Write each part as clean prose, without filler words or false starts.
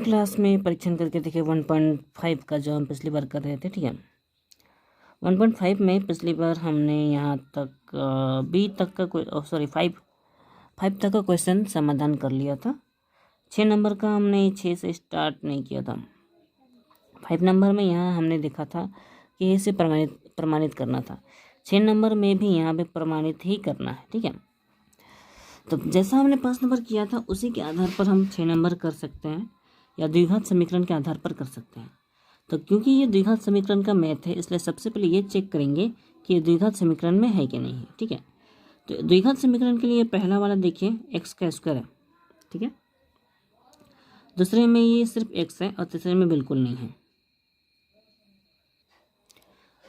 Class में परीक्षण करके देखिए 1.5 का जो हम पिछली बार कर रहे थे, ठीक है। 1.5 में पिछली बार हमने यहाँ तक बी तक का कोई 5 तक का क्वेश्चन समाधान कर लिया था। 6 नंबर का हमने 6 से स्टार्ट नहीं किया था। 5 नंबर में यहाँ हमने देखा था कि इसे प्रमाणित करना था। 6 नंबर में भी यहाँ पे प्रमाणित ही करना है, ठीक है। तो जैसा हमने 5 नंबर किया था उसी के आधार पर हम 6 नंबर कर सकते हैं या द्विघात समीकरण के आधार पर कर सकते हैं। तो क्योंकि ये द्विघात समीकरण का मैथ है, इसलिए सबसे पहले ये चेक करेंगे कि ये द्विघात समीकरण में है कि नहीं है, ठीक है। तो द्विघात समीकरण के लिए पहला वाला देखिए एक्स का स्क्वायर है, ठीक है। दूसरे में ये सिर्फ एक्स है और तीसरे में बिल्कुल नहीं है।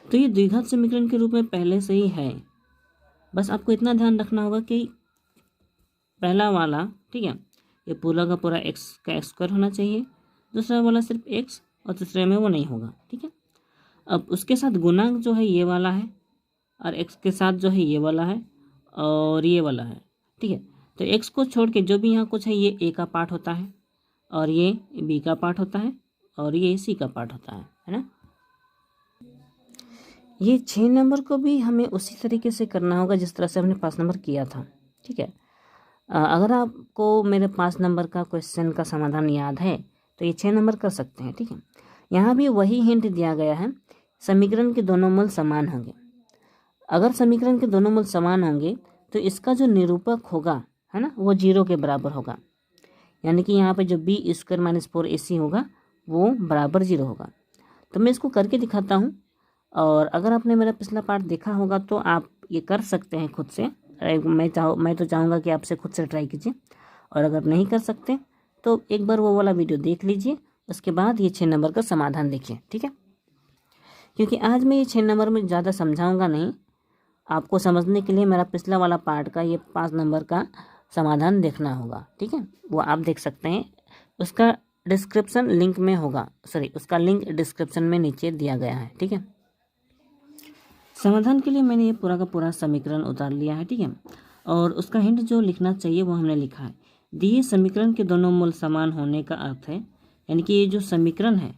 तो ये द्विघात समीकरण के रूप में पहले से ही है। बस आपको इतना ध्यान रखना होगा कि पहला वाला, ठीक है, ये पूरा का पूरा एक्स का स्क्वायर होना चाहिए, दूसरा वाला सिर्फ एक्स और तीसरे में वो नहीं होगा, ठीक है। अब उसके साथ गुणांक जो है ये वाला है और एक्स के साथ जो है ये वाला है और ये वाला है, ठीक है। तो एक्स को छोड़ के जो भी यहाँ कुछ है ये ए का पार्ट होता है और ये बी का पार्ट होता है और ये सी का पार्ट होता है ना। ये 6 नंबर को भी हमें उसी तरीके से करना होगा जिस तरह से हमने 5 नंबर किया था, ठीक है। अगर आपको मेरे 5 नंबर का क्वेश्चन का समाधान याद है तो ये 6 नंबर कर सकते हैं, ठीक है। यहाँ भी वही हिंट दिया गया है, समीकरण के दोनों मूल समान होंगे। अगर समीकरण के दोनों मूल समान होंगे तो इसका जो निरूपक होगा, है ना, वो 0 के बराबर होगा। यानी कि यहाँ पे जो बी स्क्वायर माइनस 4ac होगा वो बराबर 0 होगा। तो मैं इसको करके दिखाता हूँ, और अगर आपने मेरा पिछला पार्ट देखा होगा तो आप ये कर सकते हैं खुद से। मैं तो चाहूँगा कि आपसे खुद से ट्राई कीजिए, और अगर नहीं कर सकते तो एक बार वो वाला वीडियो देख लीजिए, उसके बाद ये 6 नंबर का समाधान देखिए, ठीक है। क्योंकि आज मैं ये 6 नंबर में ज़्यादा समझाऊंगा नहीं, आपको समझने के लिए मेरा पिछला वाला पार्ट का ये 5 नंबर का समाधान देखना होगा, ठीक है। वो आप देख सकते हैं, उसका डिस्क्रिप्शन लिंक में होगा, उसका लिंक डिस्क्रिप्शन में नीचे दिया गया है, ठीक है। समाधान के लिए मैंने ये पूरा का पूरा समीकरण उतार लिया है, ठीक है। और उसका हिंट जो लिखना चाहिए वो हमने लिखा है। दिए समीकरण के दोनों मूल समान होने का अर्थ है, यानी कि ये जो समीकरण है,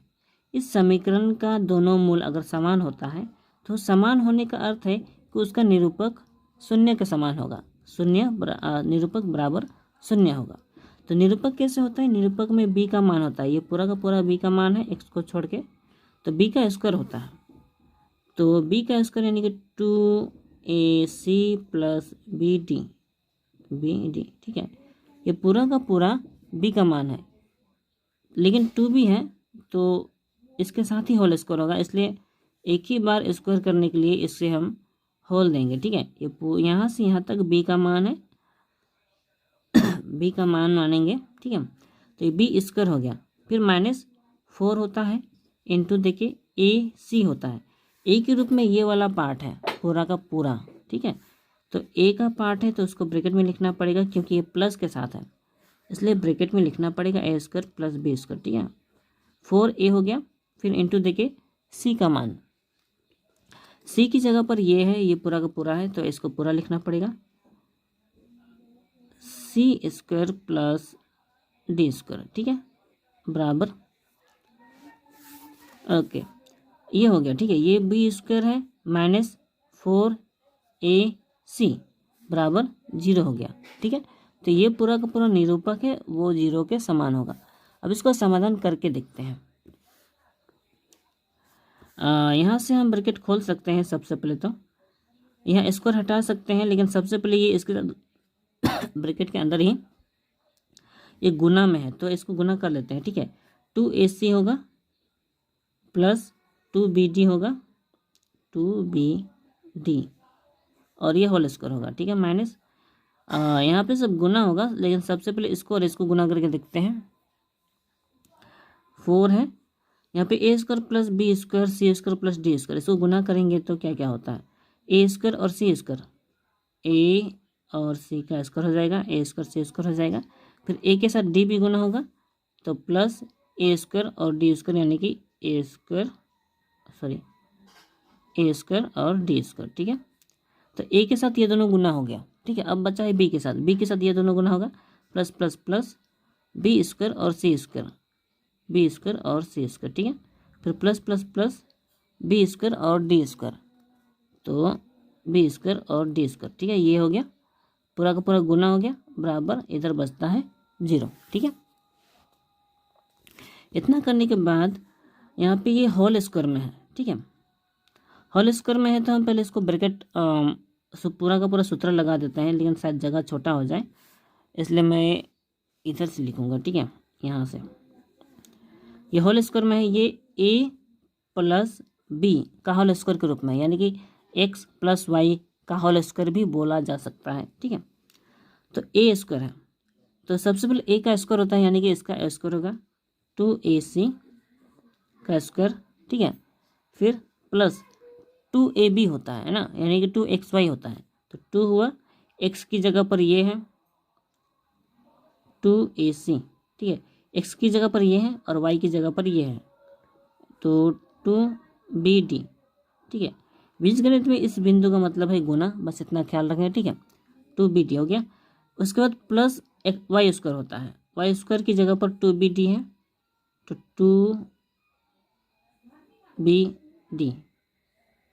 इस समीकरण का दोनों मूल अगर समान होता है तो समान होने का अर्थ है कि उसका निरूपक शून्य के समान होगा, निरूपक बराबर शून्य होगा। तो निरूपक कैसे होता है, निरूपक में बी का मान होता है, ये पूरा का पूरा बी का मान है एक्स को छोड़ के, तो बी का स्क्वायर होता है। तो बी का स्क्वायर यानी कि 2ac प्लस बी डी, ठीक है। ये पूरा का पूरा बी का मान है, लेकिन 2 भी है तो इसके साथ ही होल स्क्वायर होगा, इसलिए एक ही बार स्क्वायर करने के लिए इससे हम होल देंगे, ठीक है। ये यहाँ से यहाँ तक बी का मान है बी का मान मानेंगे, ठीक है। तो ये बी स्क्वायर हो गया, फिर -4 होता है इंटू देखिए ए सी होता है। ए के रूप में ये वाला पार्ट है पूरा का पूरा, ठीक है। तो ए का पार्ट है तो उसको ब्रैकेट में लिखना पड़ेगा, क्योंकि ये प्लस के साथ है इसलिए ब्रैकेट में लिखना पड़ेगा ए स्क्वायर प्लस बी स्क्वायर, ठीक है। 4a हो गया, फिर इंटू देखिए सी का मान, सी की जगह पर ये है, ये पूरा का पूरा है तो इसको पूरा लिखना पड़ेगा, सी स्क्वायर प्लस डी स्क्वायर, ठीक है, बराबर ओके, ये हो गया, ठीक है। ये बी स्क्वायर है -4ac बराबर 0 हो गया, ठीक है। तो ये पूरा का पूरा निरूपक है वो 0 के समान होगा। अब इसको समाधान करके देखते हैं। यहाँ से हम ब्रैकेट खोल सकते हैं, सबसे पहले तो यहाँ स्क्वायर हटा सकते हैं, लेकिन सबसे पहले ये इसके ब्रैकेट के अंदर ही ये गुना में है तो इसको गुना कर लेते हैं, ठीक है। 2ac होगा प्लस 2bd होगा, 2bd और ये होल स्क्वायर होगा, ठीक है, माइनस यहाँ पे सब गुना होगा, लेकिन सबसे पहले इसको और इसको गुना करके देखते हैं। 4 है, यहाँ पे ए स्क्वायर प्लस बी स्क्वायर सी स्क्वायर प्लस डी स्क्वायर, इसको गुना करेंगे तो क्या क्या होता है, ए स्क्वायर और सी स्क्वायर, ए और सी का स्क्वायर हो जाएगा, ए स्क्वायर सी स्क्वायर हो जाएगा, फिर ए के साथ डी भी गुना होगा तो प्लस ए स्क्वायर और डी स्क्वायर, यानी कि ए स्क्वायर और डी स्क्वायर, ठीक है। तो ए के साथ ये दोनों गुना हो गया, ठीक है। अब बचा है बी के साथ ये दोनों गुना होगा, plus plus plus B square और सी स्क्वायर, बी स्क्वायर और सी स्क्वायर, ठीक है। फिर plus plus plus B square और डी स्क्वायर, तो बी स्क्वायर और डी स्क्वायर, ठीक है। ये हो गया, पूरा का पूरा गुना हो गया, बराबर इधर बचता है 0, ठीक है। इतना करने के बाद यहाँ पे ये होल स्क्वायर में है, ठीक है। होल स्क्वायर में है तो हम पहले इसको ब्रैकेट पूरा का पूरा सूत्र लगा देते हैं, लेकिन शायद जगह छोटा हो जाए इसलिए मैं इधर से लिखूँगा, ठीक है। यहाँ से ये होल स्क्वायर में है, ये ए प्लस बी का होल स्क्वायर के रूप में, यानी कि एक्स प्लस वाई का होल स्क्वायर भी बोला जा सकता है, ठीक है। तो ए स्क्वायर है, तो सबसे पहले ए का स्क्वायर होता है, यानी कि इसका स्क्वायर होगा 2ac का स्क्वायर, ठीक है। फिर प्लस 2ab होता है ना, यानी कि 2xy होता है, तो 2 हुआ, x की जगह पर ये है 2ac, ठीक है। x की जगह पर ये है और y की जगह पर ये है, तो 2bd, ठीक है। बीजगणित में इस बिंदु का मतलब है गुना, बस इतना ख्याल रखें, ठीक है। 2bd हो गया। उसके बाद प्लस वाई स्क्वायर होता है, वाई स्क्वायर की जगह पर 2bd है, तो 2bd,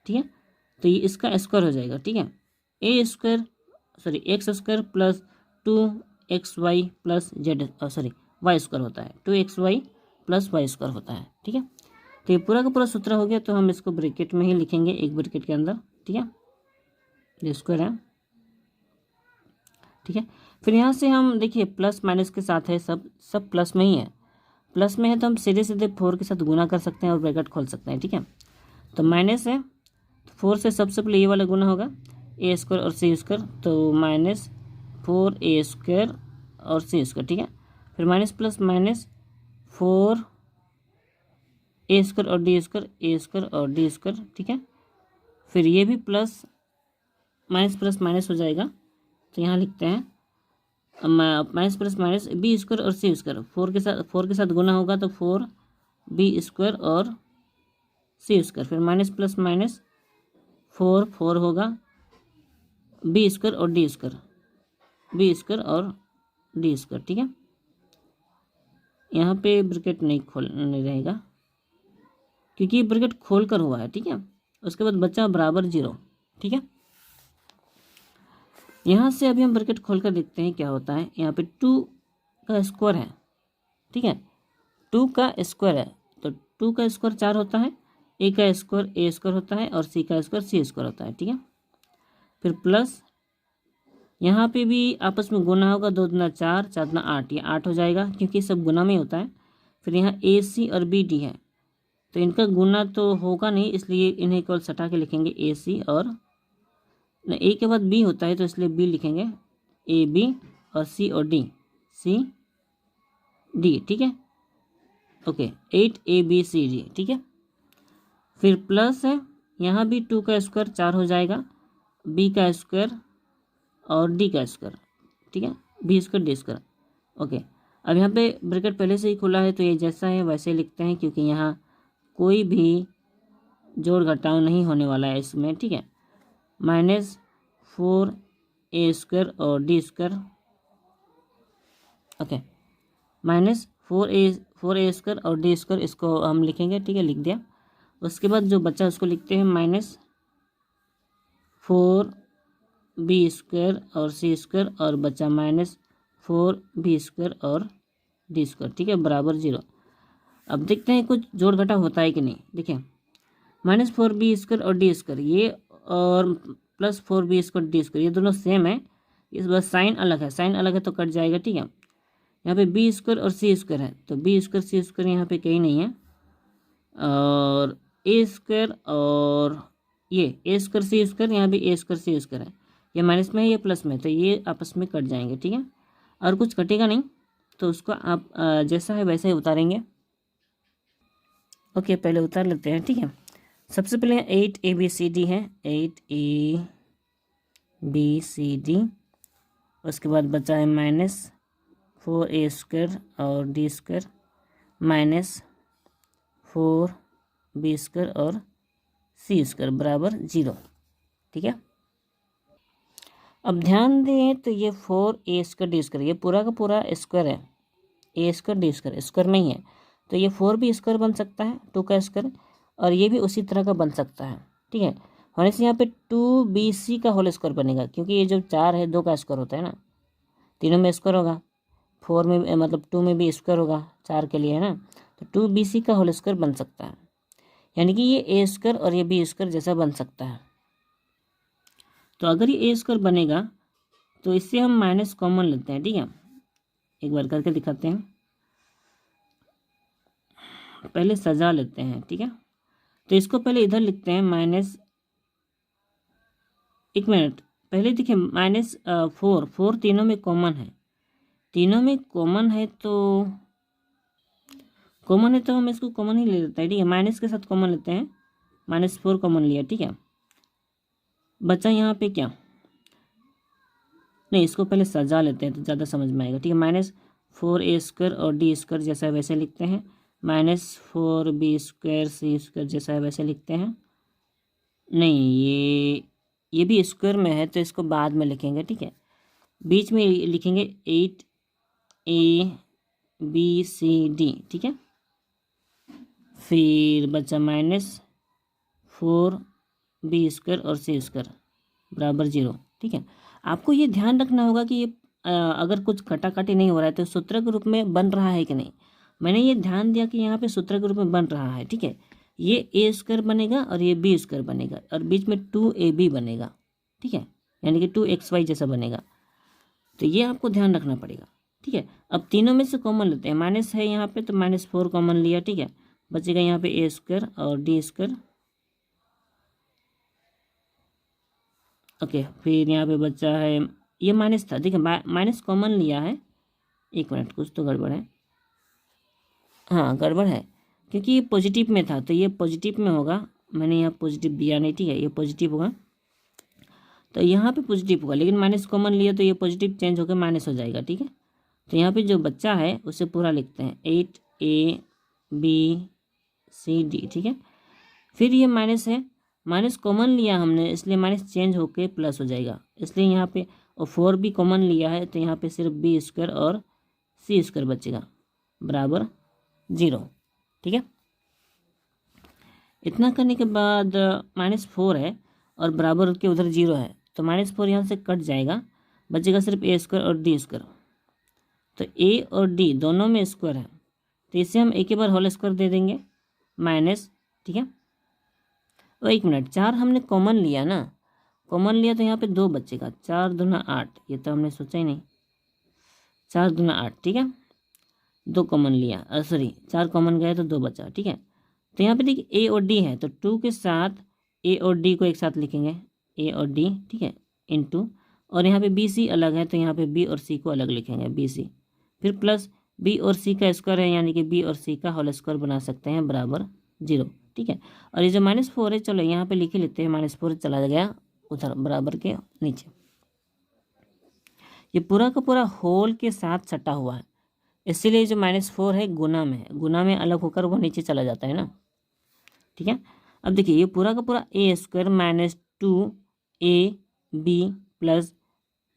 ठीक है। तो ये इसका स्क्वायर हो जाएगा, ठीक है। A square sorry x square plus 2xy plus z y square होता है, 2xy प्लस वाई स्क्वायर होता है, ठीक है। तो ये पूरा का पूरा सूत्र हो गया, तो हम इसको ब्रैकेट में ही लिखेंगे, एक ब्रैकेट के अंदर, ठीक है। ये स्क्वायर है, ठीक है। फिर यहाँ से हम देखिए प्लस माइनस के साथ है, सब प्लस में ही है, प्लस में है तो हम सीधे सीधे 4 के साथ गुना कर सकते हैं और ब्रैकेट खोल सकते हैं, ठीक है। तो माइनस है, तो 4 से सबसे पहले ये वाला गुना होगा, ए स्क्वायर और सी स्क्वायर, तो -4a स्क्वायर और सी स्क्वायर, ठीक है। फिर माइनस प्लस माइनस 4 ए स्क्वायर और डी स्क्वायर, ए स्क्वायर और डी स्क्वायर, ठीक है। फिर ये भी प्लस माइनस हो जाएगा, तो यहाँ लिखते हैं minus plus minus B square और सी स्क्वायर, 4 के साथ गुना होगा तो 4b स्क्वायर और सी स्क्वायर, फिर माइनस प्लस माइनस 4 होगा, बी स्क्वायर और डी स्क्वायर, बी स्क्वायर और डी स्क्वायर, ठीक है। यहाँ पे ब्रैकेट नहीं खोलने रहेगा क्योंकि ये ब्रैकेट खोल कर हुआ है, ठीक है। उसके बाद बचा बराबर 0, ठीक है। यहाँ से अभी हम ब्रैकेट खोल कर देखते हैं क्या होता है। यहाँ पे 2 का स्क्वायर है, ठीक है, 2 का स्क्वायर है, तो 2 का स्क्वायर 4 होता है, ए का स्क्वायर ए स्क्वायर होता है और सी का स्क्वायर सी स्क्वायर होता है, ठीक है। फिर प्लस यहाँ पे भी आपस में गुना होगा, 2 दूना 4, 4 दूना 8, ये 8 हो जाएगा क्योंकि सब गुना में ही होता है। फिर यहाँ ए सी और बी डी है, तो इनका गुना तो होगा नहीं, इसलिए इन्हें केवल सटा के लिखेंगे ए सी, और ए के बाद बी होता है तो इसलिए बी लिखेंगे, ए बी और सी और डी, सी डी, ठीक है। ओके, 8abcd, ठीक है। फिर प्लस है, यहाँ भी 2 का स्क्वायर 4 हो जाएगा, बी का स्क्वायर और डी का स्क्वायर, ठीक है, B square D square. Okay, अब यहाँ पे ब्रैकेट पहले से ही खुला है तो ये जैसा है वैसे लिखते हैं, क्योंकि यहाँ कोई भी जोड़ घटाव नहीं होने वाला है इसमें, ठीक है। -4a स्क्वायर और D square, okay, -4a square और डी स्क्वायर, इसको हम लिखेंगे, ठीक है, लिख दिया। उसके बाद जो बचा उसको लिखते हैं -4b स्क्वायर और सी स्क्वायर, और बचा -4b स्क्वायर और डी स्क्वायर, ठीक है, बराबर 0। अब देखते हैं कुछ जोड़ घटाव होता है कि नहीं। देखिए -4b स्क्वायर और डी स्क्वायर, ये और +4b स्क्वायर डी स्क्वायर, ये दोनों सेम है, इस बार साइन अलग है तो कट जाएगा, ठीक है। यहाँ पे बी स्क्वायर और सी स्क्वायर है, तो बी स्क्वायर सी स्क्वायर यहाँ पे कहीं नहीं है, और ए स्क्वायर और ये ए स्क्वायर सी स्क्वायर, यहाँ भी ए स्क्वायर सी स्क्वायर है, ये माइनस में है ये प्लस में, तो ये आपस में कट जाएंगे, ठीक है। और कुछ कटेगा नहीं, तो उसको आप जैसा है वैसा ही उतारेंगे। ओके, पहले उतार लेते हैं, ठीक है। सबसे पहले 8abcd है, 8abcd, उसके बाद बचा है -4a स्क्वायर और डी स्क्वायर, -4b स्क्वायर और सी स्क्वायर बराबर 0, ठीक है। अब ध्यान दें तो ये 4a स्क्वायर डी स्क्वायर, ये पूरा का पूरा स्क्वायर है, a square D square square में ही है, तो ये 4b स्क्वायर बन सकता है 2 का स्क्वायर, और ये भी उसी तरह का बन सकता है। ठीक है, होने से यहाँ पे 2bc का होल स्क्वायर बनेगा, क्योंकि ये जो 4 है 2 का स्क्वायर होता है ना, तीनों में स्क्वायर होगा, 4 में मतलब 2 में भी स्क्वायर होगा 4 के लिए है ना, तो 2bc का होल स्क्वायर बन सकता है, यानी कि ये ए स्क्वायर और ये बी स्क्वायर जैसा बन सकता है। तो अगर ये ए स्क्वायर बनेगा तो इससे हम माइनस कॉमन लेते हैं। ठीक है, एक बार करके दिखाते हैं, पहले सजा लेते हैं। ठीक है, तो इसको पहले इधर लिखते हैं माइनस, एक मिनट पहले देखिए माइनस 4 तीनों में कॉमन है, तीनों में कॉमन है तो हम इसको कॉमन ही ले लेते हैं। ठीक है, माइनस के साथ कॉमन लेते हैं, -4 कॉमन लिया। ठीक है, बचा यहाँ पे क्या, नहीं इसको पहले सजा लेते हैं तो ज़्यादा समझ में आएगा। ठीक है, -4a² और d स्क्वायर जैसा है वैसे लिखते हैं, -4b² c² जैसा है वैसे लिखते हैं। नहीं, ये भी स्क्वायर में है तो इसको बाद में लिखेंगे। ठीक है, बीच में लिखेंगे 8abcd। ठीक है, फिर बचा -4b² और c² बराबर 0। ठीक है, आपको ये ध्यान रखना होगा कि ये अगर कुछ कटाकटी नहीं हो रहा है तो सूत्र के रूप में बन रहा है कि नहीं। मैंने ये ध्यान दिया कि यहाँ पे सूत्र के रूप में बन रहा है। ठीक है, ये ए स्क्वायर बनेगा और ये बी स्क्वायर बनेगा और बीच में 2ab बनेगा। ठीक है, यानी कि 2xy जैसा बनेगा, तो ये आपको ध्यान रखना पड़ेगा। ठीक है, अब तीनों में से कॉमन लेते हैं, माइनस है यहाँ पे तो -4 कॉमन लिया। ठीक है, बचेगा यहाँ पे ए स्क्वायर और डी स्क्वायर। ओके, फिर यहाँ पे बचा है, ये माइनस था, देखिए माइनस कॉमन लिया है। एक मिनट, कुछ तो गड़बड़ है, हाँ गड़बड़ है, क्योंकि ये पॉजिटिव में था तो ये पॉजिटिव में होगा, मैंने यहाँ पॉजिटिव दिया नहीं। ठीक है, ये पॉजिटिव होगा तो यहाँ पे पॉजिटिव होगा, लेकिन माइनस कॉमन लिया तो ये पॉजिटिव चेंज होकर माइनस हो जाएगा। ठीक है, तो यहाँ पे जो बच्चा है उसे पूरा लिखते हैं 8abcd। ठीक है, फिर ये माइनस है, माइनस कॉमन लिया हमने इसलिए माइनस चेंज होके प्लस हो जाएगा, इसलिए यहाँ पे, और 4 भी कॉमन लिया है तो यहाँ पे सिर्फ बी स्क्वायर और सी स्क्वायर बचेगा बराबर 0। ठीक है, इतना करने के बाद -4 है और बराबर के उधर 0 है तो -4 यहाँ से कट जाएगा, बचेगा सिर्फ ए स्क्वायर और डी स्क्वायर। तो ए और डी दोनों में स्क्वायर है तो इसे हम एक ही बार होल स्क्वायर दे देंगे माइनस। ठीक है, और एक मिनट, 4 हमने कॉमन लिया ना, कॉमन लिया तो यहाँ पे 2 बचेगा, 4 दूना 8, ये तो हमने सोचा ही नहीं, 4 दूना 8। ठीक है, 2 कॉमन लिया, सॉरी 4 कॉमन गया तो 2 बचा। ठीक है, तो यहाँ पे देखिए ए और डी है तो 2 के साथ ए और डी को एक साथ लिखेंगे, ए और डी। ठीक है, इनटू, और यहाँ पे बी सी अलग है तो यहाँ पे बी और सी को अलग लिखेंगे, बी सी, फिर प्लस बी और सी का स्क्वायर है यानी कि बी और सी का होल स्क्वायर बना सकते हैं बराबर 0। ठीक है, और ये जो -4 है चलो यहाँ पे लिख ही लेते हैं, -4 चला गया उधर बराबर के नीचे। ये पूरा का पूरा होल के साथ सटा हुआ है, इसीलिए जो -4 है गुना में है, गुना में अलग होकर वो नीचे चला जाता है ना। ठीक है, अब देखिए ये पूरा का पूरा a square -2ab plus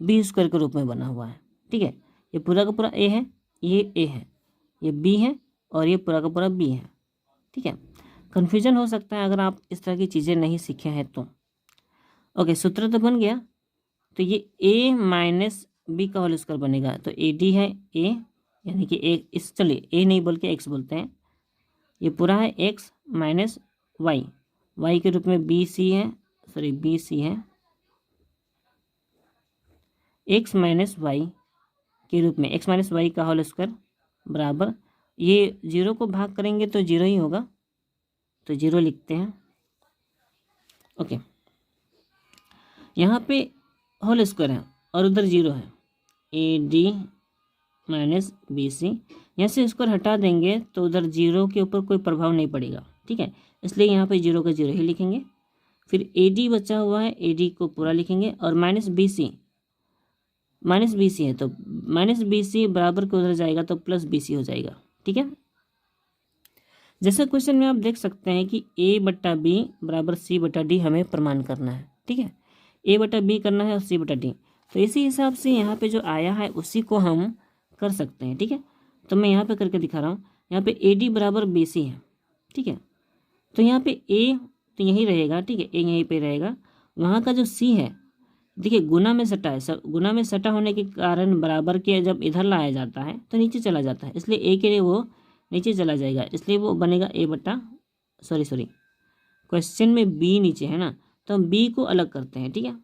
B square के रूप में बना हुआ है। ठीक है, ये पूरा का पूरा ए है, ये ए है, ये बी है और ये पूरा का पूरा बी है। ठीक है, कन्फ्यूजन हो सकता है अगर आप इस तरह की चीज़ें नहीं सीखे हैं तो। ओके, सूत्र तो बन गया, तो ये a माइनस बी का होल स्क्वायर बनेगा तो ए डी है a, यानी कि ए, इस चलिए a नहीं बोल के x बोलते हैं, ये पूरा है x माइनस वाई, वाई के रूप में बी सी है, सॉरी बी सी है, x माइनस वाई के रूप में, x माइनस वाई का होल स्क्वायर बराबर, ये 0 को भाग करेंगे तो 0 ही होगा तो 0 लिखते हैं। ओके, यहाँ पे होल स्क्वायर है और उधर 0 है, A D minus B C, यहाँ से स्क्वायर हटा देंगे तो उधर 0 के ऊपर कोई प्रभाव नहीं पड़ेगा। ठीक है, इसलिए यहाँ पे 0 का 0 ही लिखेंगे, फिर ए डी बचा हुआ है, ए डी को पूरा लिखेंगे और माइनस बी सी है तो माइनस बी सी बराबर के उधर जाएगा तो प्लस बी सी हो जाएगा। ठीक है, जैसे क्वेश्चन में आप देख सकते हैं कि a बट्टा बी बराबर c बट्टा डी हमें प्रमाण करना है। ठीक है, a बट्टा बी करना है और c बट्टा डी, तो इसी हिसाब से यहाँ पे जो आया है उसी को हम कर सकते हैं। ठीक है, तो मैं यहाँ पे करके दिखा रहा हूँ, यहाँ पे AD बराबर BC है, ठीक है। तो यहाँ पे A तो यही रहेगा, ठीक है, A यहीं पे रहेगा। वहाँ का जो C है, देखिए गुना में सटा है, गुना में सटा होने के कारण बराबर के जब इधर लाया जाता है तो नीचे चला जाता है, इसलिए A के लिए वो नीचे चला जाएगा, इसलिए वो बनेगा A बटा सॉरी क्वेश्चन में B नीचे है ना, तो हम B को अलग करते हैं, ठीक है।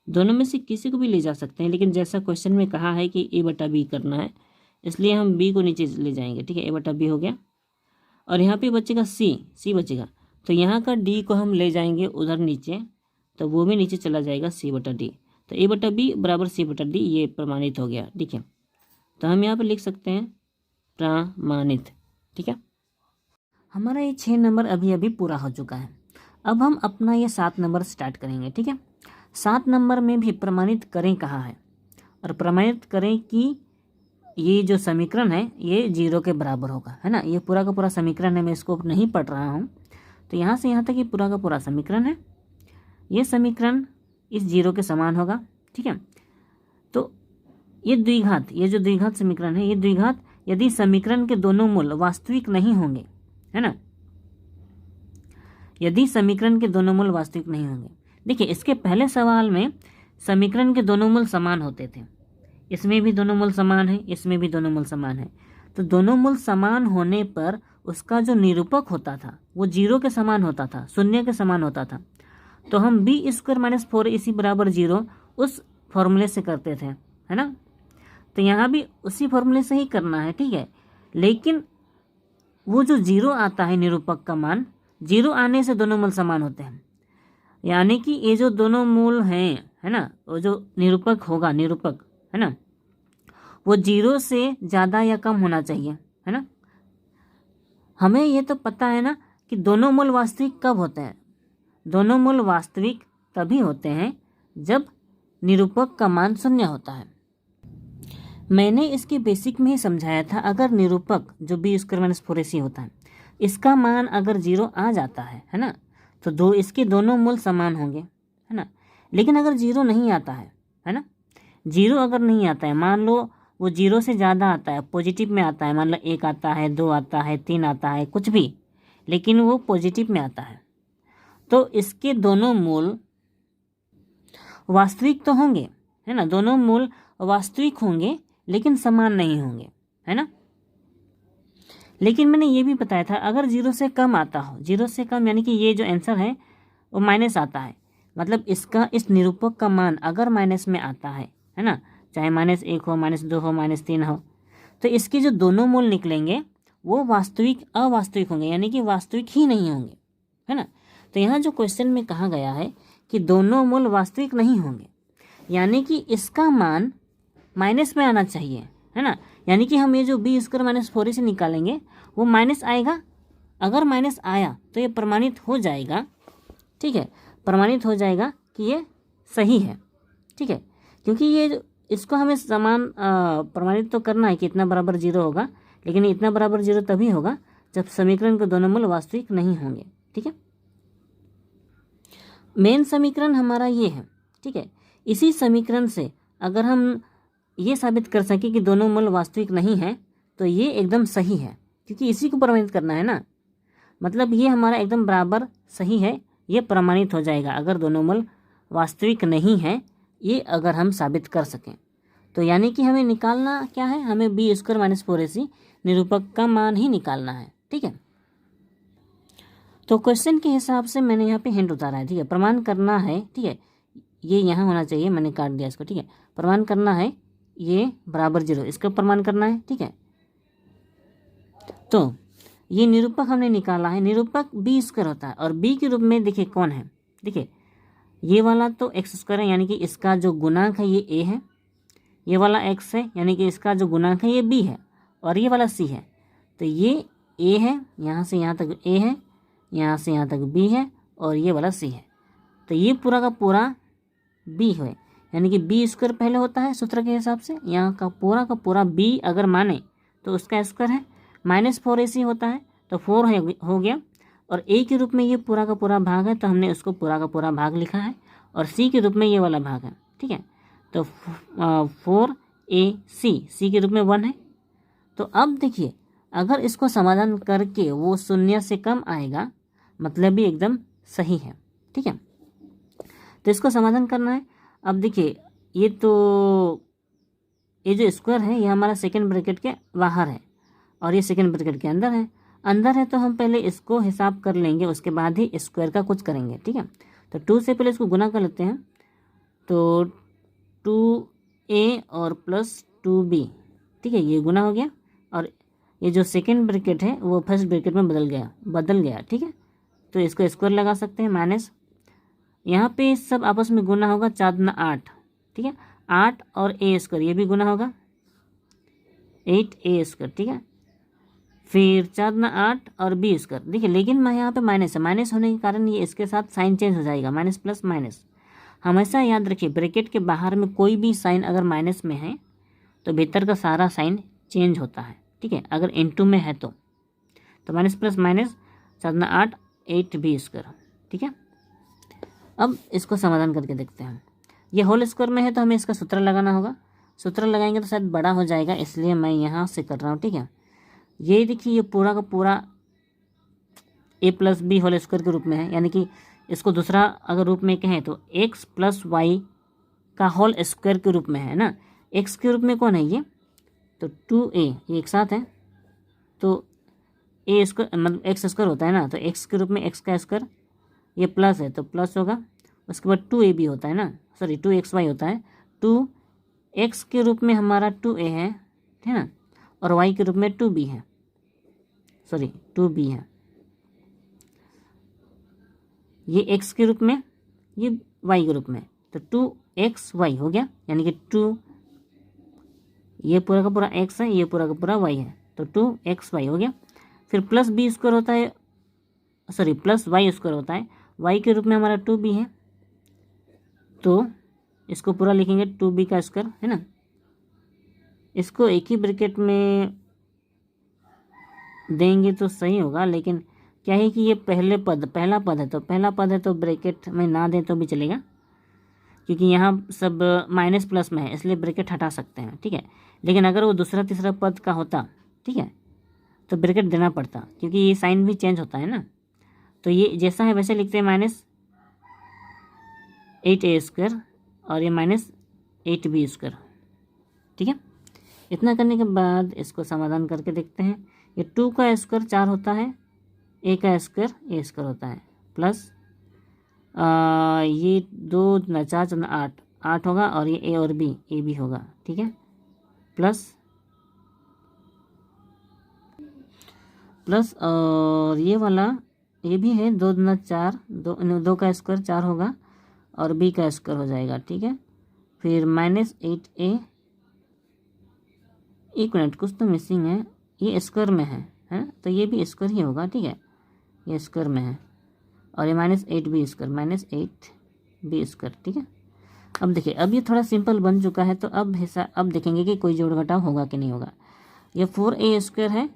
दोनों में से किसी को भी ले जा सकते हैं, लेकिन जैसा क्वेश्चन में कहा है कि A बटा B करना है, इसलिए हम B को नीचे ले जाएंगे, ठीक है। A बटा B हो गया, और यहाँ पे बचेगा C बचेगा, तो यहाँ का D को हम ले जाएंगे उधर नीचे, तो वो भी नीचे चला जाएगा C बटा D, तो A बटा B बराबर C बटा D, ये प्रमाणित हो गया, ठीक है। तो हम यहाँ पे लिख सकते हैं प्रमाणित, ठीक है। हमारा ये 6 नंबर अभी अभी पूरा हो चुका है। अब हम अपना ये 7 नंबर स्टार्ट करेंगे, ठीक है। 7 नंबर में भी प्रमाणित करें कहा है, और प्रमाणित करें कि ये जो समीकरण है ये 0 के बराबर होगा, है ना। ये पूरा का पूरा समीकरण है, मैं इसको नहीं पढ़ रहा हूँ। तो यहाँ से यहाँ तक ये पूरा का पूरा समीकरण है, ये समीकरण इस 0 के समान होगा, ठीक है। तो ये द्विघात, ये जो द्विघात समीकरण है, ये द्विघात यदि समीकरण के दोनों मूल वास्तविक नहीं होंगे, है ना, यदि समीकरण के दोनों मूल वास्तविक नहीं होंगे। देखिए इसके पहले सवाल में समीकरण के दोनों मूल समान होते थे, इसमें भी दोनों मूल समान है, इसमें भी दोनों मूल समान है। तो दोनों मूल समान होने पर उसका जो निरूपक होता था वो 0 के समान होता था, शून्य के समान होता था। तो हम B² - 4AC बराबर 0 उस फॉर्मूले से करते थे, है ना। तो यहाँ भी उसी फॉर्मूले से ही करना है, ठीक है। लेकिन वो जो 0 आता है निरूपक का मान, 0 आने से दोनों मूल समान होते हैं, यानी कि ये जो दोनों मूल हैं, है ना, वो जो निरूपक होगा, निरूपक, है ना, वो 0 से ज़्यादा या कम होना चाहिए, है ना। हमें ये तो पता है ना कि दोनों मूल वास्तविक कब होते हैं, दोनों मूल वास्तविक तभी होते हैं जब निरूपक का मान 0 होता है। मैंने इसके बेसिक में ही समझाया था, अगर निरूपक जो B² - 4AC होता है, इसका मान अगर 0 आ जाता है ना, तो इसके दोनों मूल समान होंगे, है ना। लेकिन अगर 0 नहीं आता है ना, 0 अगर नहीं आता है, मान लो वो 0 से ज़्यादा आता है, पॉजिटिव में आता है, मान लो 1 आता है, 2 आता है, 3 आता है, कुछ भी, लेकिन वो पॉजिटिव में आता है, तो इसके दोनों मूल वास्तविक तो होंगे, है ना, दोनों मूल वास्तविक होंगे लेकिन समान नहीं होंगे, है ना। लेकिन मैंने ये भी बताया था, अगर 0 से कम आता हो, 0 से कम यानी कि ये जो आंसर है वो माइनस आता है, मतलब इसका इस निरूपक का मान अगर माइनस में आता है ना, चाहे -1 हो, -2 हो, -3 हो, तो इसके जो दोनों मूल निकलेंगे वो वास्तविक अवास्तविक होंगे, यानी कि वास्तविक ही नहीं होंगे, है ना। तो यहाँ जो क्वेश्चन में कहा गया है कि दोनों मूल वास्तविक नहीं होंगे, यानी कि इसका मान माइनस में आना चाहिए, है ना। यानी कि हम ये जो B² - 4AC निकालेंगे वो माइनस आएगा, अगर माइनस आया तो ये प्रमाणित हो जाएगा, ठीक है, प्रमाणित हो जाएगा कि ये सही है, ठीक है, क्योंकि ये इसको हमें समान प्रमाणित तो करना है कि इतना बराबर 0 होगा, लेकिन इतना बराबर 0 तभी होगा जब समीकरण के दोनों मूल वास्तविक नहीं होंगे, ठीक है। मेन समीकरण हमारा ये है, ठीक है। इसी समीकरण से अगर हम ये साबित कर सके कि दोनों मूल वास्तविक नहीं है तो ये एकदम सही है, क्योंकि इसी को प्रमाणित करना है ना, मतलब ये हमारा एकदम बराबर सही है, ये प्रमाणित हो जाएगा अगर दोनों मूल वास्तविक नहीं है, ये अगर हम साबित कर सकें। तो यानी कि हमें निकालना क्या है, हमें B² - 4AC निरूपक का मान ही निकालना है, ठीक है। तो क्वेश्चन के हिसाब से मैंने यहाँ पे हिंट उतारा है, ठीक है, प्रमाण करना है, ठीक है, ये यहाँ होना चाहिए, मैंने काट दिया इसको, ठीक है। प्रमाण करना है ये बराबर 0, इसका प्रमाण करना है, ठीक है। तो ये निरूपक हमने निकाला है, निरूपक B² होता है, और B के रूप में देखिए कौन है, देखिए ये वाला तो x² है, यानी कि इसका जो गुणांक है ये A है, ये वाला x है, यानी कि इसका जो गुणांक है ये B है, और ये वाला C है, तो ये A है, यहाँ से यहाँ तक A है, यहाँ से यहाँ तक B है, और ये वाला C है, तो ये पूरा का पूरा B है, यानी कि B² पहले होता है सूत्र के हिसाब से, यहाँ का पूरा B अगर माने तो उसका स्क्वायर है, -4AC होता है तो 4 हो गया, और A के रूप में ये पूरा का पूरा भाग है, तो हमने उसको पूरा का पूरा भाग लिखा है, और C के रूप में ये वाला भाग है, ठीक है। तो 4AC C के रूप में 1 है। तो अब देखिए अगर इसको समाधान करके वो शून्य से कम आएगा मतलब भी एकदम सही है। ठीक है, तो इसको समाधान करना है। अब देखिए ये जो स्क्वायर है ये हमारा सेकेंड ब्रैकेट के बाहर है और ये सेकेंड ब्रैकेट के अंदर है। अंदर है तो हम पहले इसको हिसाब कर लेंगे, उसके बाद ही स्क्वायर का कुछ करेंगे। ठीक है, तो 2 से पहले इसको गुना कर लेते हैं, तो 2a और प्लस 2b। ठीक है, ये गुना हो गया और ये जो सेकेंड ब्रैकेट है वो फर्स्ट ब्रैकेट में बदल गया। ठीक है, तो इसको स्क्वायर लगा सकते हैं माइनस, यहाँ पे सब आपस में गुना होगा, 4 दूना 8। ठीक है, 8 और a स्क्वायर ये भी गुना होगा, 8a स्क्वायर। ठीक है, फिर 4 दूना 8 और b स्क्वायर। देखिए लेकिन मैं यहाँ पे माइनस है, माइनस होने के कारण ये इसके साथ साइन चेंज हो जाएगा, माइनस प्लस माइनस। हमेशा याद रखिए ब्रैकेट के बाहर में कोई भी साइन अगर माइनस में है तो भीतर का सारा साइन चेंज होता है। ठीक है, अगर इनटू में है तो माइनस प्लस माइनस, 4 दूना 8, 8b स्क्वायर। ठीक है, अब इसको समाधान करके देखते हैं। ये होल स्क्वायर में है तो हमें इसका सूत्र लगाना होगा, सूत्र लगाएंगे तो शायद बड़ा हो जाएगा, इसलिए मैं यहाँ से कर रहा हूँ। ठीक है, ये देखिए ये पूरा का पूरा a plus B whole square के रूप में है, यानी कि इसको दूसरा अगर रूप में कहें तो x प्लस वाई का होल स्क्वायर के रूप में है ना। x के रूप में कौन है ये, तो 2a, ये एक साथ है तो a स्क्वायर मतलब x स्क्वायर होता है ना, तो x के रूप में x का स्क्वायर, ये प्लस है तो प्लस होगा, उसके बाद 2ab होता है ना, सॉरी 2xy होता है, 2x के रूप में हमारा 2a है ना, और y के रूप में 2b है, सॉरी 2b है। ये x के रूप में, ये y के रूप में, तो 2xy हो गया, यानी कि 2, ये पूरा का पूरा x है, ये पूरा का पूरा y है, तो 2xy हो गया। फिर प्लस b स्क्वायर होता है, सॉरी प्लस y स्क्वायर होता है, y के रूप में हमारा 2b है, तो इसको पूरा लिखेंगे 2b का स्क्वायर है ना। इसको एक ही ब्रैकेट में देंगे तो सही होगा, लेकिन क्या है कि ये पहला पद है तो ब्रैकेट में ना दें तो भी चलेगा, क्योंकि यहाँ सब माइनस प्लस में है इसलिए ब्रैकेट हटा सकते हैं। ठीक है, लेकिन अगर वो दूसरा तीसरा पद का होता, ठीक है, तो ब्रैकेट देना पड़ता, क्योंकि ये साइन भी चेंज होता है ना। तो ये जैसा है वैसे लिखते हैं, माइनस 8a स्क्वायर और ये माइनस 8b स्क्वायर। ठीक है, इतना करने के बाद इसको समाधान करके देखते हैं। ये 2 का स्क्वायर 4 होता है, a का स्क्वायर a स्क्वायर होता है, प्लस ये 2 दूना 4 दूना 8 होगा, और ये a और b a b होगा। ठीक है, प्लस और ये वाला ये भी है, 2 दूना 4, 2 का स्क्वायर 4 होगा और b का स्क्वायर हो जाएगा। ठीक है, फिर माइनस 8a, एक मिनट कुछ तो मिसिंग है, ये स्क्वायर में है ना, तो ये भी स्क्वायर ही होगा। ठीक है, ये स्क्वायर में है, और ये minus 8b square, minus 8b square. ठीक है, अब देखिए अब ये थोड़ा सिंपल बन चुका है, तो अब देखेंगे कि कोई जोड़ घटाव होगा कि नहीं होगा। ये 4a स्क्वायर है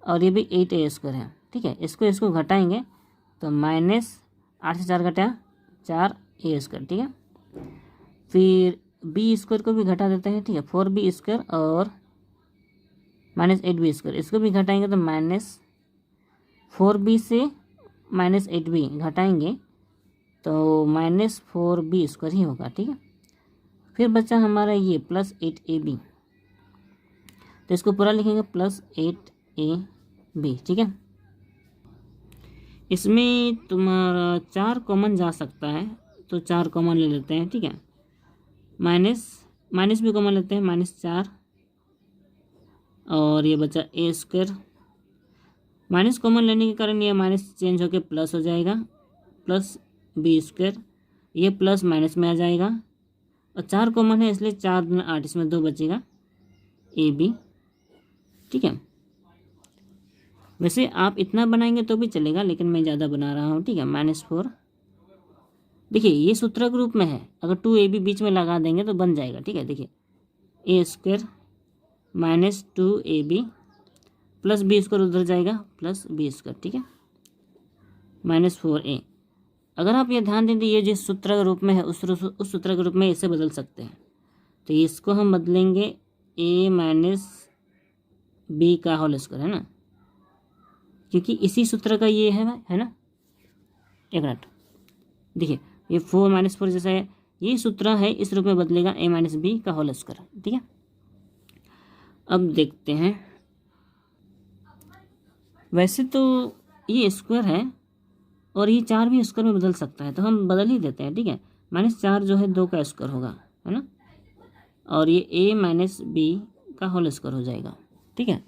और ये भी 8a स्क्वायर है। ठीक है, इसको घटाएंगे तो माइनस 8 से 4 घटा 4a स्क्वायर। ठीक है, फिर b स्क्वायर को भी घटा देते हैं। ठीक है, 4b स्क्वायर और माइनस 8b स्क्वायर, इसको भी घटाएंगे तो माइनस 4b से माइनस 8b घटाएंगे तो माइनस 4b स्क्वायर ही होगा। ठीक है, फिर बचा हमारा ये प्लस 8ab, तो इसको पूरा लिखेंगे प्लस 8ab। ठीक है, इसमें तुम्हारा 4 कॉमन जा सकता है, तो 4 कॉमन ले लेते हैं। ठीक है, माइनस भी कॉमन लेते हैं, -4, और ये बचा a स्क्वायर, माइनस कॉमन लेने के कारण ये माइनस चेंज होकर प्लस हो जाएगा, प्लस b स्क्वायर, ये प्लस माइनस में आ जाएगा, और 4 कॉमन है इसलिए 4 दूना 8, इसमें 2 बचेगा ab। ठीक है, वैसे आप इतना बनाएंगे तो भी चलेगा, लेकिन मैं ज़्यादा बना रहा हूँ। ठीक है, -4, देखिए ये सूत्रक रूप में है, अगर 2ab बीच में लगा देंगे तो बन जाएगा। ठीक है, देखिए a square minus 2ab plus b square उधर जाएगा, प्लस b स्क्वायर। ठीक है, -4a। अगर आप ये ध्यान दें तो ये जिस सूत्र के रूप में है उस सूत्र के रूप में इसे बदल सकते हैं, तो इसको हम बदलेंगे a माइनस बी का होल स्क्वायर, है ना, क्योंकि इसी सूत्र का ये है ना। एक मिनट, देखिए ये 4 - 4 जैसा है, ये सूत्र है, इस रूप में बदलेगा a - b का होल स्क्वायर, ठीक है। अब देखते हैं, वैसे तो ये स्क्वायर है और ये 4 भी स्क्वायर में बदल सकता है, तो हम बदल ही देते हैं, ठीक है। -4 जो है 2 का स्क्वायर होगा, है ना, और ये a - b का होल स्क्वायर हो जाएगा, ठीक है।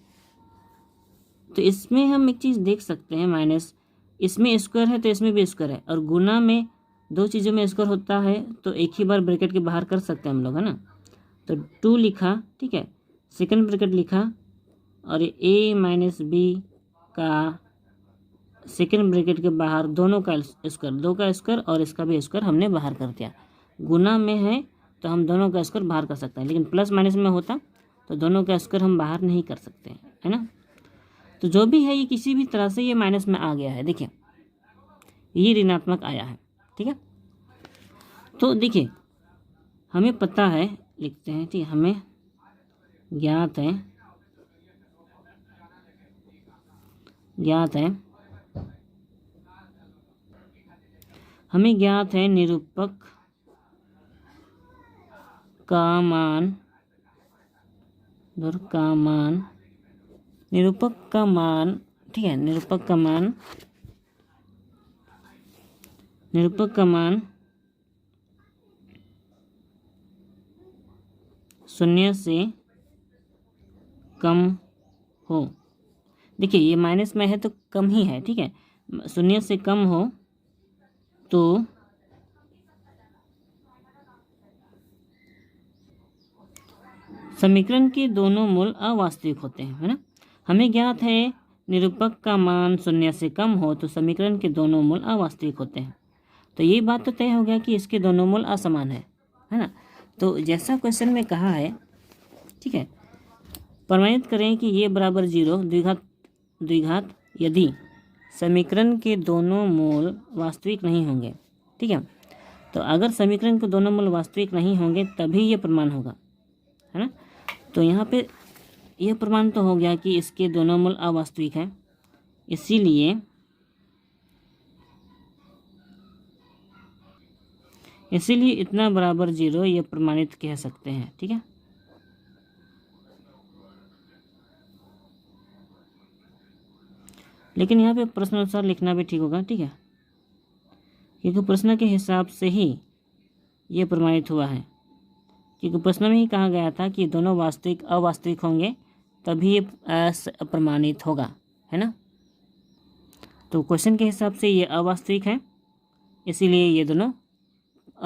तो इसमें हम एक चीज़ देख सकते हैं, माइनस इसमें स्क्वायर है तो इसमें भी स्क्वायर है, और गुना में दो चीज़ों में स्क्वायर होता है तो एक ही बार ब्रैकेट के बाहर कर सकते हैं हम लोग, है ना। तो 2 लिखा, ठीक है, सेकंड ब्रैकेट लिखा, और ये a - b का सेकंड ब्रैकेट के बाहर दोनों का स्क्वायर, 2 का स्क्वायर और इसका भी स्क्वायर हमने बाहर कर दिया। गुना में है तो हम दोनों का स्क्वायर बाहर कर सकते हैं, लेकिन प्लस माइनस में होता तो दोनों का स्क्वायर हम बाहर नहीं कर सकते, है ना। तो जो भी है ये किसी भी तरह से ये माइनस में आ गया है, देखिए ये ऋणात्मक आया है, ठीक है। तो देखिए हमें पता है, लिखते हैं, ठीक है, हमें ज्ञात है निरूपक का मान, ठीक है, निरूपक का मान 0 से कम हो। देखिए ये माइनस में है तो कम ही है, ठीक है, 0 से कम हो तो समीकरण के दोनों मूल अवास्तविक होते हैं, है ना। हमें ज्ञात है निरूपक का मान 0 से कम हो तो समीकरण के दोनों मूल अवास्तविक होते हैं। तो ये बात तो तय हो गया कि इसके दोनों मूल असमान है ना। तो जैसा क्वेश्चन में कहा है, ठीक है, प्रमाणित करें कि ये बराबर 0 द्विघात यदि समीकरण के दोनों मूल वास्तविक नहीं होंगे, ठीक है। तो अगर समीकरण के दोनों मूल वास्तविक नहीं होंगे तभी ये प्रमाण होगा, है ना। तो यहाँ पे यह प्रमाण तो हो गया कि इसके दोनों मूल अवास्तविक हैं, इसीलिए इतना बराबर 0 ये प्रमाणित कह सकते हैं, ठीक है। लेकिन यहाँ पे प्रश्न अनुसार लिखना भी ठीक होगा, ठीक है, क्योंकि प्रश्न के हिसाब से ही ये प्रमाणित हुआ है, क्योंकि प्रश्न में ही कहा गया था कि दोनों वास्तविक अवास्तविक होंगे तभी ये प्रमाणित होगा, है ना। तो क्वेश्चन के हिसाब से ये अवास्तविक है, इसीलिए ये दोनों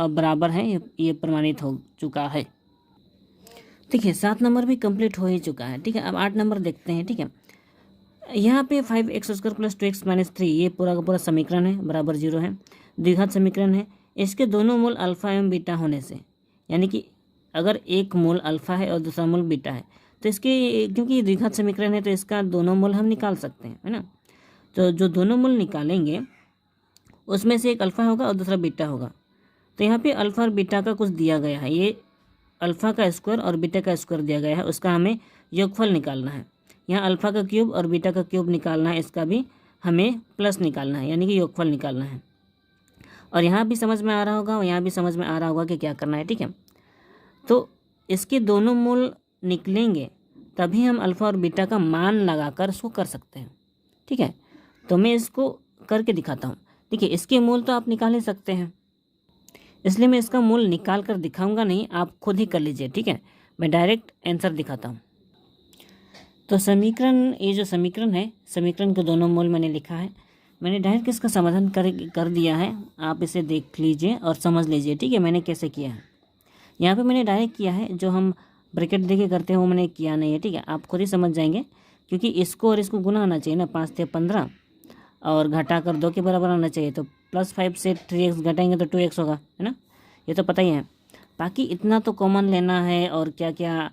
बराबर है, ये प्रमाणित हो चुका है। ठीक है, 7 नंबर भी कंप्लीट हो ही चुका है, ठीक है। अब 8 नंबर देखते हैं, ठीक है। यहाँ पे 5x² + 2x - 3 ये पूरा का पूरा समीकरण है, बराबर 0 है, द्विघात समीकरण है। इसके दोनों मूल अल्फा एवं बीटा होने से, यानी कि अगर एक मूल अल्फा है और दूसरा मूल बीटा है तो इसके, क्योंकि ये द्विघात समीकरण है तो इसका दोनों मूल हम निकाल सकते हैं, है ना। तो जो दोनों मूल निकालेंगे उसमें से एक अल्फा होगा और दूसरा बीटा होगा। तो यहाँ पे अल्फा और बीटा का कुछ दिया गया है, ये अल्फा का स्क्वायर और बीटा का स्क्वायर दिया गया है, उसका हमें योगफल निकालना है। यहाँ अल्फा का क्यूब और बीटा का क्यूब निकालना है, इसका भी हमें प्लस निकालना है, यानी कि योगफल निकालना है। और यहाँ भी समझ में आ रहा होगा और यहाँ भी समझ में आ रहा होगा कि क्या करना है, ठीक है। तो इसके दोनों मूल निकलेंगे तभी हम अल्फा और बीटा का मान लगाकर इसको कर सकते हैं, ठीक है। तो मैं इसको करके दिखाता हूँ। देखिए इसके मूल तो आप निकाल ही सकते हैं, इसलिए मैं इसका मूल निकाल कर दिखाऊंगा नहीं, आप खुद ही कर लीजिए, ठीक है। मैं डायरेक्ट आंसर दिखाता हूँ। तो समीकरण, ये जो समीकरण है, समीकरण के दोनों मूल मैंने लिखा है, मैंने डायरेक्ट इसका समाधान कर दिया है। आप इसे देख लीजिए और समझ लीजिए, ठीक है, मैंने कैसे किया है। यहाँ पे मैंने डायरेक्ट किया है, जो हम ब्रैकेट देके करते हैं वो मैंने किया नहीं है, ठीक है। आप खुद ही समझ जाएंगे, क्योंकि इसको और इसको गुना आना चाहिए ना, 5 से 15 और घटाकर 2 के बराबर आना चाहिए। तो +5 से 3x घटाएंगे तो 2x होगा, है ना, ये तो पता ही है। बाकी इतना तो कॉमन लेना है, और क्या क्या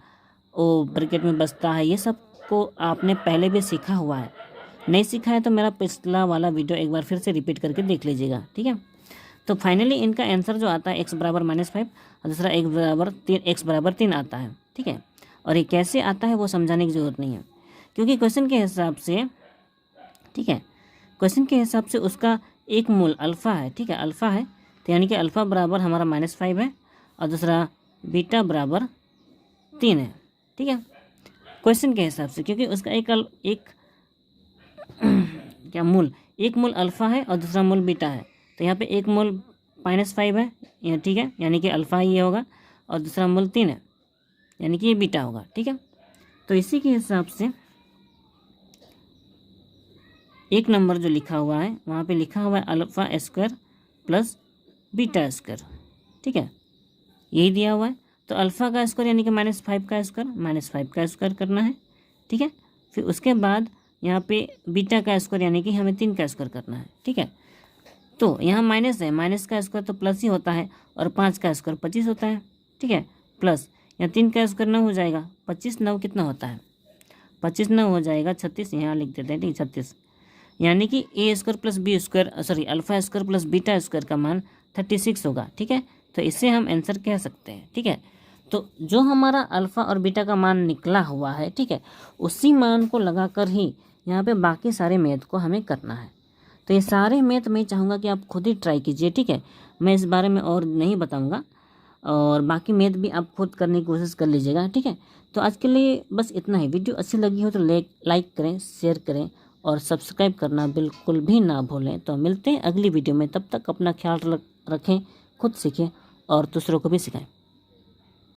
वो ब्रैकेट में बचता है ये सब को आपने पहले भी सीखा हुआ है। नहीं सीखा है तो मेरा पिछला वाला वीडियो एक बार फिर से रिपीट करके देख लीजिएगा, ठीक है। तो फाइनली इनका आंसर जो आता है x = -5 और दूसरा x = 3 आता है, ठीक है। और ये कैसे आता है वो समझाने की ज़रूरत नहीं है, क्योंकि क्वेश्चन के हिसाब से, ठीक है, क्वेश्चन के हिसाब से उसका एक मूल अल्फ़ा है, ठीक है, अल्फ़ा है, तो यानी कि अल्फ़ा बराबर हमारा -5 है और दूसरा बीटा बराबर 3 है, ठीक है, क्वेश्चन के हिसाब से, क्योंकि उसका एक क्या मूल, एक मूल अल्फ़ा है और दूसरा मूल बीटा है, तो यहाँ पे एक मूल -5 है, ये ठीक है, यानी कि अल्फ़ा ये होगा और दूसरा मूल 3 है, यानी कि ये बीटा होगा, ठीक है। तो इसी के हिसाब से एक नंबर जो लिखा हुआ है वहाँ पे लिखा हुआ है alpha square plus beta square, ठीक है, यही दिया हुआ है। तो अल्फ़ा का स्क्वायर यानी कि -5 का स्क्वायर, -5 का स्क्वायर करना है, ठीक है। फिर उसके बाद यहाँ पे बीटा का स्क्वायर यानी कि हमें 3 का स्क्वायर करना है, ठीक है। तो यहाँ माइनस है, माइनस का स्क्वायर तो प्लस ही होता है और 5 का स्क्वायर 25 होता है, ठीक है, प्लस यहाँ 3 का स्क्वायर 9 हो जाएगा, 25 9 कितना होता है, 25 9 हो जाएगा 36, यहाँ लिख देते हैं, ठीक, 36, यानी कि a square plus B square sorry alpha square plus beta square का मान 36 होगा, ठीक है। तो इससे हम आंसर कह सकते हैं, ठीक है। तो जो हमारा अल्फ़ा और बीटा का मान निकला हुआ है, ठीक है, उसी मान को लगाकर ही यहाँ पे बाकी सारे मैथ को हमें करना है। तो ये सारे मैथ मैं चाहूँगा कि आप खुद ही ट्राई कीजिए, ठीक है, मैं इस बारे में और नहीं बताऊँगा, और बाकी मैथ भी आप खुद करने की कोशिश कर लीजिएगा, ठीक है। तो आज के लिए बस इतना ही। वीडियो अच्छी लगी हो तो लाइक करें, शेयर करें और सब्सक्राइब करना बिल्कुल भी ना भूलें। तो मिलते हैं अगली वीडियो में, तब तक अपना ख्याल रखें, खुद सीखें और दूसरों को भी सिखाएं।